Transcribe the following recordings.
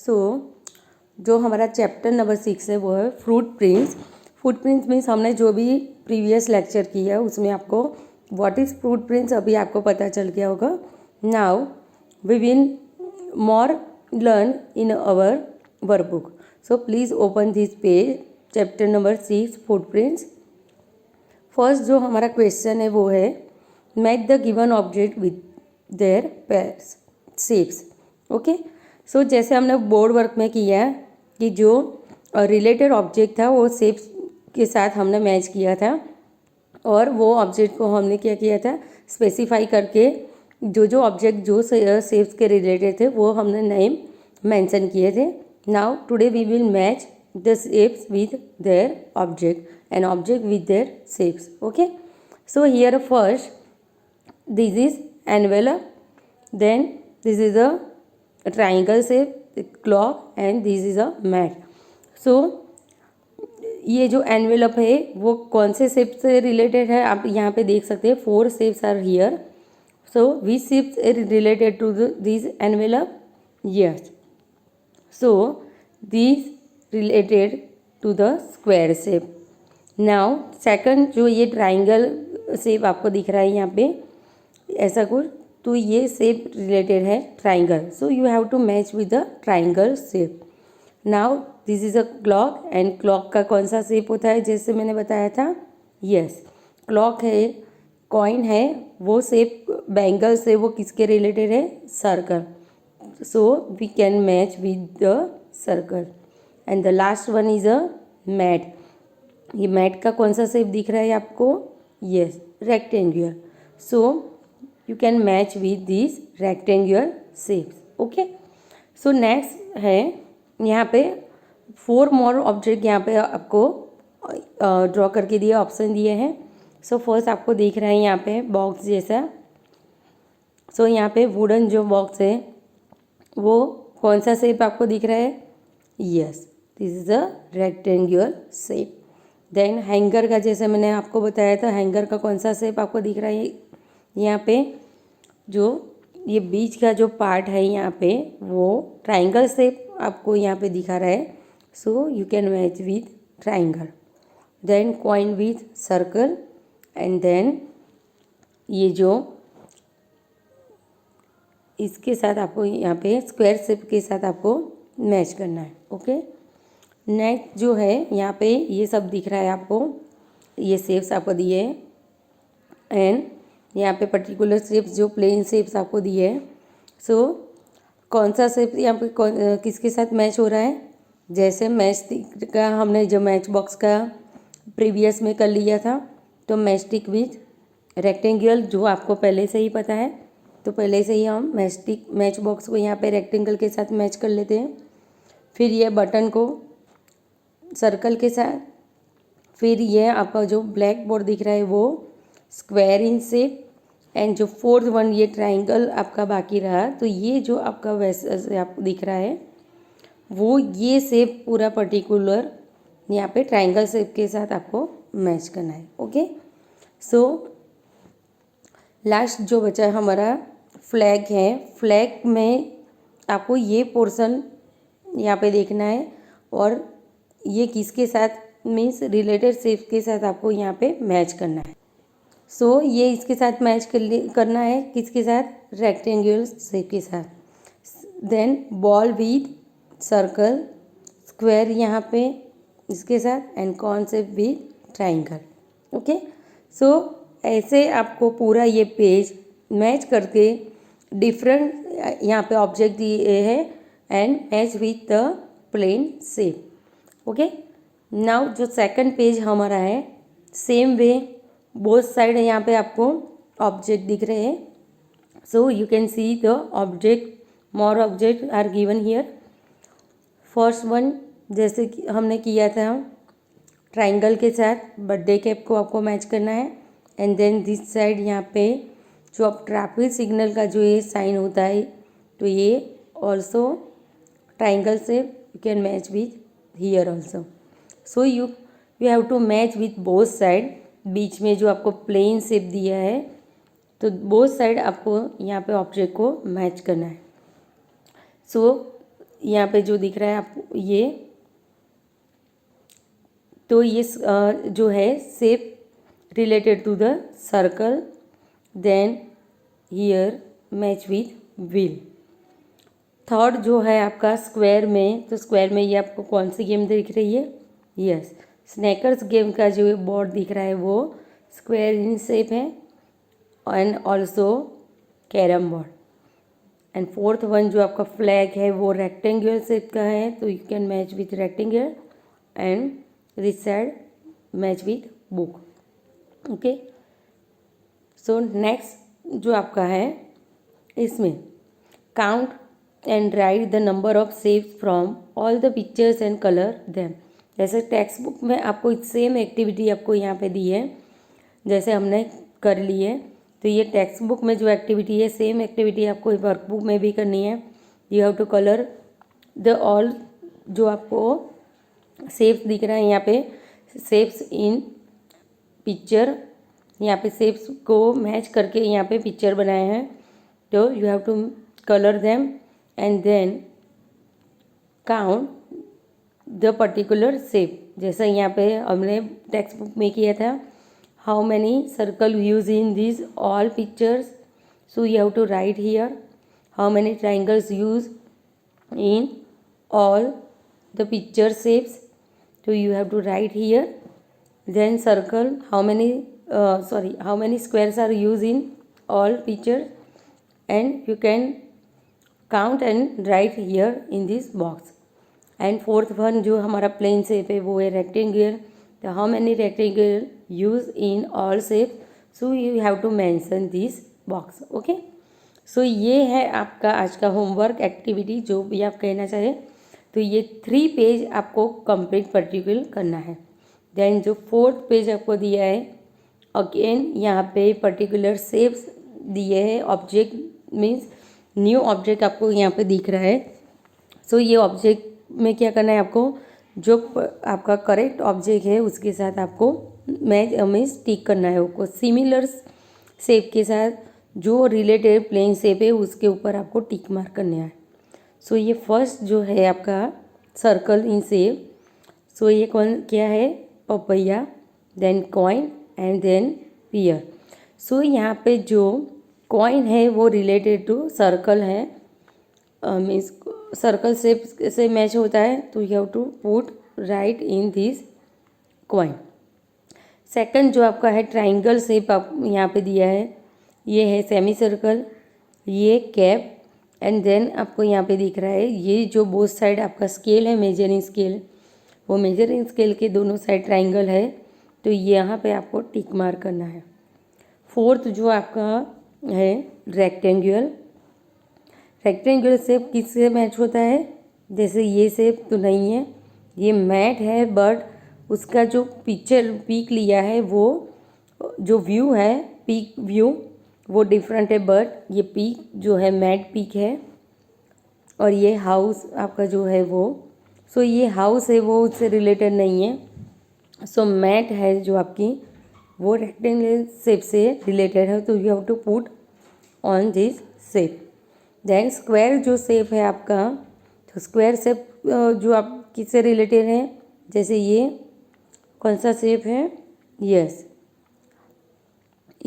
सो जो हमारा chapter number 6 है वो है fruit prints. Fruit prints means हमने जो भी प्रीवियस लेक्चर किया है उसमें आपको व्हाट इज़ फ्रूट प्रिंट्स अभी आपको पता चल गया होगा। Now we will more learn in our workbook. So please open this page, chapter number 6 fruit prints. First जो हमारा क्वेश्चन है वो है match the given object with their pairs shapes. Okay, so जैसे हमने बोर्ड वर्क में किया है कि जो रिलेटेड ऑब्जेक्ट था वो शेप्स के साथ हमने मैच किया था और वो ऑब्जेक्ट को हमने क्या किया था, स्पेसिफाई करके जो ऑब्जेक्ट जो शेप्स के रिलेटेड थे वो हमने नेम मेंशन किए थे। Now today we will match the shapes with their object and object with their shapes. Okay, so here first this is envelope, then this is a triangle shape, clock, and this is a mat. So ये जो envelope है वो कौन से shape से related है आप यहाँ पे देख सकते हैं। 4 shapes are here. So which shapes are related to this envelope? Yes, so this related to the square shape. Now second जो ये ट्राइंगल शेप आपको दिख रहा है यहाँ पे ऐसा कुछ, तो ये शेप रिलेटेड है triangle. So you have to match with the triangle shape. Now this is a clock and clock का कौन सा शेप होता है जैसे मैंने बताया था? यस, क्लॉक है, कॉइन है, वो शेप बैंगल से वो किसके रिलेटेड है? Circle. So we can match with the circle. And the last one is a mat. ये मैट का कौन सा शेप दिख रहा है आपको? Yes, rectangular. So you can match with these rectangular shapes. Okay, so next है यहाँ पे 4 more object यहाँ पे आपको ड्रॉ करके दिए, ऑप्शन दिए हैं। सो फर्स्ट आपको दिख रहा है यहाँ पे बॉक्स जैसा। सो यहाँ पे वुडन जो बॉक्स है वो कौन सा शेप आपको दिख रहा है? Yes, this is a rectangular shape. Then hanger का जैसे मैंने आपको बताया था, हैंगर का कौन सा शेप आपको दिख रहा है? यहाँ पे जो ये बीच का जो पार्ट है यहाँ पे वो ट्राइंगल शेप आपको यहाँ पे दिखा रहा है। So you can match with triangle. Then coin with circle and then ये जो इसके साथ आपको यहाँ पे स्क्वायर शेप के साथ आपको मैच करना है। ओके, नेक्स्ट जो है यहाँ पे ये सब दिख रहा है आपको, ये शेप्स आपको दिए हैं एंड यहाँ पे पर्टिकुलर शेप्स जो प्लेन शेप्स आपको दिए हैं। सो कौन सा शेप यहाँ पे किसके साथ मैच हो रहा है? जैसे मैच का हमने जो मैच बॉक्स का प्रीवियस में कर लिया था, तो मैच स्टिक विथ रेक्टेंगल जो आपको पहले से ही पता है, तो पहले से ही हम मैच बॉक्स को यहाँ पे रेक्टेंगल के साथ मैच कर लेते हैं। फिर ये बटन को सर्कल के साथ, फिर ये आपका जो ब्लैक बोर्ड दिख रहा है वो स्क्वायर इन शेप एंड जो 4th वन ये ट्राइंगल आपका बाकी रहा। तो ये जो आपका वैसे आपको दिख रहा है वो ये शेप पूरा पर्टिकुलर यहाँ पे ट्राइंगल शेप के साथ आपको मैच करना है। ओके, सो लास्ट जो बचा है हमारा फ्लैग है। फ्लैग में आपको ये पोर्शन यहाँ पे देखना है और ये किसके साथ मीन्स रिलेटेड शेप के साथ आपको यहाँ पे मैच करना है। सो ये इसके साथ मैच करना है किसके साथ? रेक्टेंगुलर शेप के साथ। Then ball with circle, square यहाँ पे इसके साथ and cone shape with triangle. Okay, so ऐसे आपको पूरा ये पेज मैच करके डिफरेंट यहाँ पे ऑब्जेक्ट दिए है and match with the plane shape. Okay, now जो सेकंड पेज हमारा है सेम वे बोथ साइड यहाँ पे आपको ऑब्जेक्ट दिख रहे हैं। So you can see the object, more object are given here. First one जैसे कि हमने किया था ट्राइंगल के साथ बर्थडे कैप को आपको मैच करना है एंड देन दिस साइड यहाँ पे जो अब ट्रैफिक सिग्नल का जो ये साइन होता है तो ये ऑल्सो ट्राइंगल से you can match with here also. So you have to match with both side. बीच में जो आपको प्लेन शेप दिया है तो बोथ साइड आपको यहाँ पे ऑब्जेक्ट को मैच करना है। सो यहाँ पे जो दिख रहा है आपको ये, तो ये जो है shape related to the circle, then here match with wheel. Third जो है आपका स्क्वायर में, तो स्क्वायर में ये आपको कौन सी गेम दिख रही है? यस, स्नैकर्स गेम का जो बोर्ड दिख रहा है वो स्क्वायर इन शेप है, and also carrom board. And fourth one जो आपका फ्लैग है वो रेक्टेंगुलर शेप का है, तो you can match with rectangular, and this side match with book. Okay, so next जो आपका है इसमें count and right the number of shapes from all the pictures and colour them. जैसे टेक्स्ट बुक में आपको सेम एक्टिविटी आपको यहाँ पे दी है, जैसे हमने कर ली है, तो ये टेक्स्ट बुक में जो एक्टिविटी है सेम एक्टिविटी आपको वर्कबुक में भी करनी है। You have to colour the all जो आपको शेप्स दिख रहा है यहाँ पे, शेप्स इन पिक्चर, यहाँ पे शेप्स को मैच करके यहाँ पे पिक्चर बनाए हैं, तो you have to colour them and then count the particular shape. जैसा यहाँ पे हमने टेक्स्ट बुक में किया था, how many circle views in this all pictures, so you have to write here how many triangles use in all the picture shapes, so you have to write here. Then circle how many squares are used in all pictures, and you can count and write here in this box. And fourth one जो हमारा plane shape है वो है rectangular, तो how many rectangle used in all shapes, so you have to mention this box. Okay, so ये है आपका आज का होमवर्क एक्टिविटी, जो भी आप कहना चाहें। तो ये 3 पेज आपको कंप्लीट पर्टिकुलर करना है। देन जो 4th पेज आपको दिया है, अगेन यहाँ पे पर्टिकुलर शेप्स दिए हैं, ऑब्जेक्ट मीन्स न्यू ऑब्जेक्ट आपको यहाँ पे दिख रहा है। सो ये ऑब्जेक्ट में क्या करना है आपको, जो आपका करेक्ट ऑब्जेक्ट है उसके साथ आपको मैच मीन्स टिक करना है, आपको सिमिलर शेप के साथ जो रिलेटेड प्लेन शेप है उसके ऊपर आपको टिक मार्क करना है। सो ये फर्स्ट जो है आपका सर्कल इन शेप, सो ये कौन क्या है, papaya, then coin and then pear. So यहाँ पे जो कॉइन है वो रिलेटेड टू सर्कल है, मीन्स सर्कल शेप से मैच होता है, तो you have to put right in this coin. Second जो आपका है ट्राइंगल शेप आप यहाँ पे दिया है, ये है सेमी सर्कल, ये कैप, एंड देन आपको यहाँ पे दिख रहा है ये जो बोथ साइड आपका स्केल है मेजरिंग स्केल, वो मेजरिंग स्केल के दोनों साइड ट्राइंगल है, तो यहाँ पे आपको टिक मार्क करना है। फोर्थ जो आपका है रेक्टेंगुलर, रेक्टेंगुलर शेप किससे मैच होता है, जैसे ये शेप तो नहीं है, ये मैट है, बट उसका जो पिक्चर पीक लिया है वो जो व्यू है पीक व्यू वो डिफरेंट है, बट ये पीक जो है मैट पीक है, और ये हाउस आपका जो है वो, सो ये हाउस है वो उससे रिलेटेड नहीं है। सो मैट है जो आपकी वो रेक्टेंगुलर शेप से रिलेटेड है, तो you have to put on this shape. Then square जो शेप है आपका, तो स्क्वायर शेप जो आप किससे रिलेटेड है, जैसे ये कौन सा शेप है, यस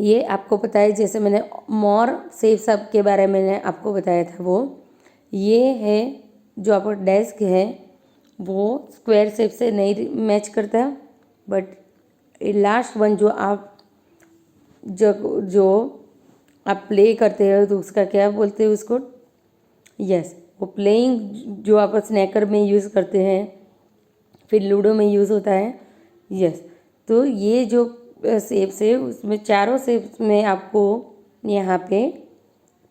ये आपको पता है, जैसे मैंने मोर शेप सब के बारे में मैंने आपको बताया था, वो ये है जो आपका डेस्क है वो स्क्वायर शेप से नहीं मैच करता, बट लास्ट वन जो आप जो आप प्ले करते हो तो उसका क्या बोलते हैं उसको, यस वो प्लेइंग जो आप स्नैकर में यूज़ करते हैं, फिर लूडो में यूज़ होता है, यस। तो ये जो शेप्स है उसमें चारों शेप्स में आपको यहाँ पे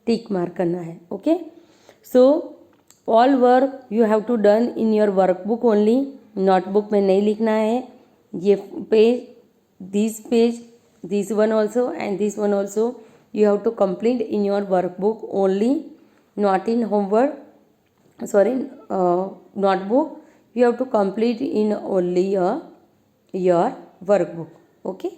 टिक मार्क करना है। Okay, so all work you have to done in your workbook only, notebook में नहीं लिखना है। ये page this one also and this one also you have to complete in your workbook only, not in homework, sorry notebook, you have to complete in only your workbook. Okay.